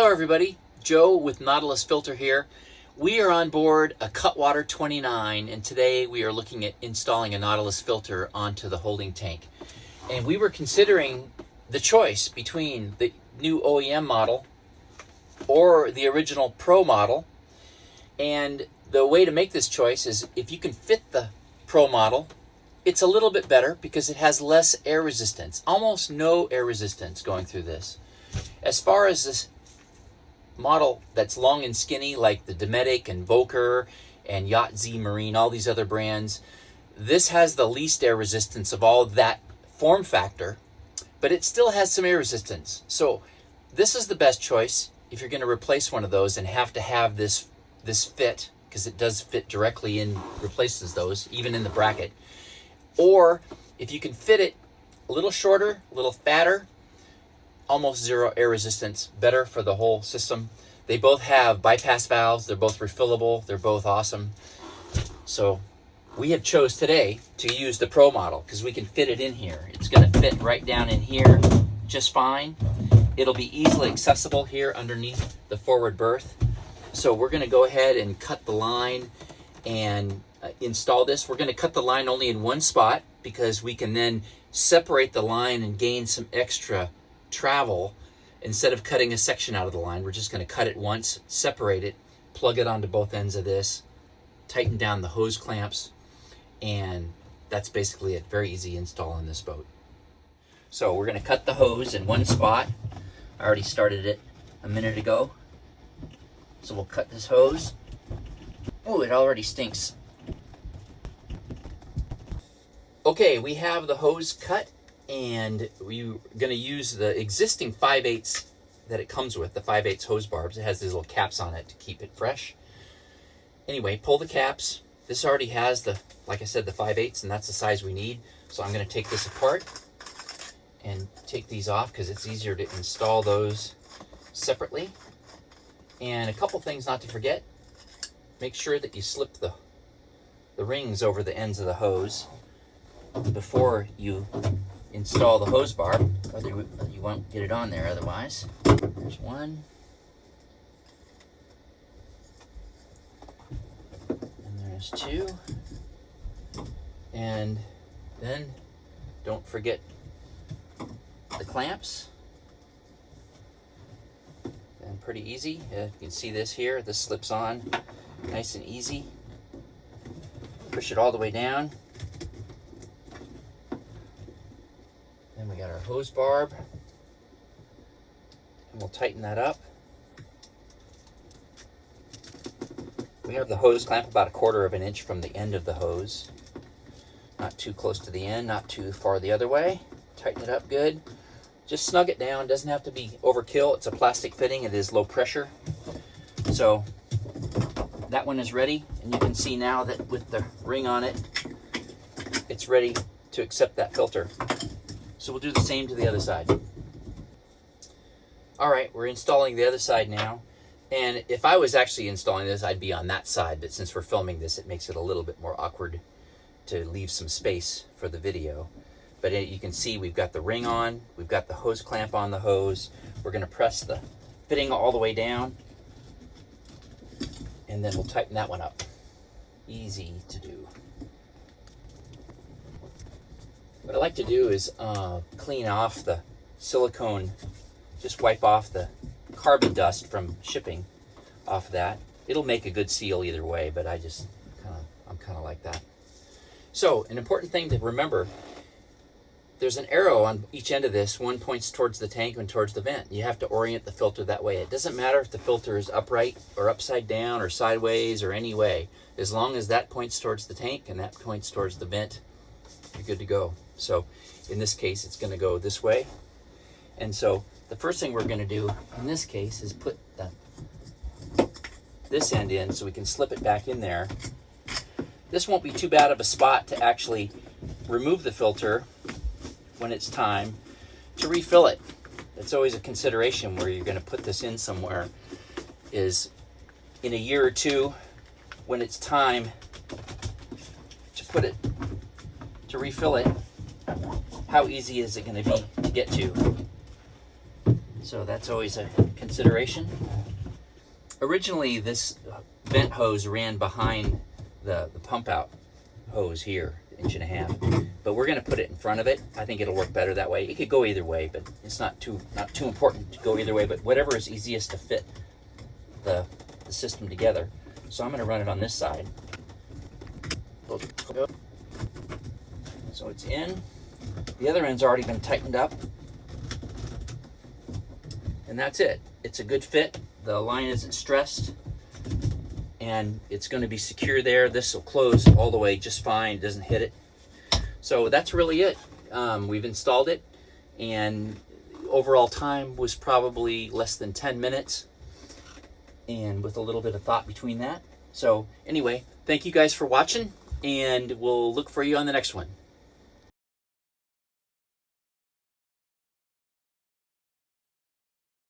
Hello everybody, Joe with Nautilus Filter here. We are on board a Cutwater 29 and today we are looking at installing a Nautilus filter onto the holding tank. And we were considering the choice between the new OEM model or the original Pro model. And the way to make this choice is if you can fit the Pro model, it's a little bit better because it has less air resistance, almost no air resistance going through this. As far as this model that's long and skinny like the Dometic and Volker and Yacht Z Marine, all these other brands, this has the least air resistance of all that form factor, but it still has some air resistance. So this is the best choice if you're going to replace one of those and have to have this fit, because it does fit directly in, replaces those, even in the bracket. Or if you can fit it a little shorter, a little fatter, almost zero air resistance, better for the whole system. They both have bypass valves, they're both refillable, they're both awesome. So we have chose today to use the Pro model because we can fit it in here. It's going to fit right down in here just fine. It'll be easily accessible here underneath the forward berth. So we're going to go ahead and cut the line and install this. We're going to cut the line only in one spot because we can then separate the line and gain some extra travel. Instead of cutting a section out of the line, we're just going to cut it once, separate it, plug it onto both ends of this, tighten down the hose clamps, and that's basically it. Very easy install on this boat. So we're going to cut the hose in one spot. I already started it a minute ago. So we'll cut this hose. Oh, it already stinks. Okay, we have the hose cut, and we're going to use the existing 5/8 that it comes with, the 5/8 hose barbs. It has these little caps on it to keep it fresh. Anyway, pull the caps. This already has the, like I said, the 5/8, and that's the size we need. So I'm going to take this apart and take these off because it's easier to install those separately. And a couple things not to forget. Make sure that you slip the rings over the ends of the hose before you install the hose barb, or you won't get it on there otherwise. There's one. And there's two. And then don't forget the clamps. And pretty easy. You can see this here. This slips on nice and easy. Push it all the way down. Then we got our hose barb, and we'll tighten that up. We have the hose clamp about 1/4 of an inch from the end of the hose. Not too close to the end, not too far the other way. Tighten it up good. Just snug it down, doesn't have to be overkill. It's a plastic fitting, it is low pressure. So that one is ready, and you can see now that with the ring on it, it's ready to accept that filter. So we'll do the same to the other side. All right, we're installing the other side now. And if I was actually installing this, I'd be on that side. But since we're filming this, it makes it a little bit more awkward to leave some space for the video. But you can see we've got the ring on. We've got the hose clamp on the hose. We're going to press the fitting all the way down. And then we'll tighten that one up. Easy to do. What I like to do is clean off the silicone, just wipe off the carbon dust from shipping off that. It'll make a good seal either way, but I'm kind of like that. So an important thing to remember, there's an arrow on each end of this. One points towards the tank and towards the vent. You have to orient the filter that way. It doesn't matter if the filter is upright or upside down or sideways or any way. As long as that points towards the tank and that points towards the vent, you're good to go. So in this case, it's going to go this way. And so the first thing we're going to do in this case is put this end in so we can slip it back in there. This won't be too bad of a spot to actually remove the filter when it's time to refill it. It's always a consideration where you're going to put this in somewhere, is in a year or two when it's time to refill it, how easy is it going to be to get to? So that's always a consideration. Originally, this vent hose ran behind the pump out hose here, 1.5 inches, but we're going to put it in front of it. I think it'll work better that way. It could go either way, but it's not too important to go either way, but whatever is easiest to fit the system together. So I'm going to run it on this side. So it's in. The other end's already been tightened up. And that's it. It's a good fit. The line isn't stressed. And it's going to be secure there. This will close all the way just fine. It doesn't hit it. So that's really it. We've installed it. And overall time was probably less than 10 minutes. And with a little bit of thought between that. So anyway, thank you guys for watching. And we'll look for you on the next one.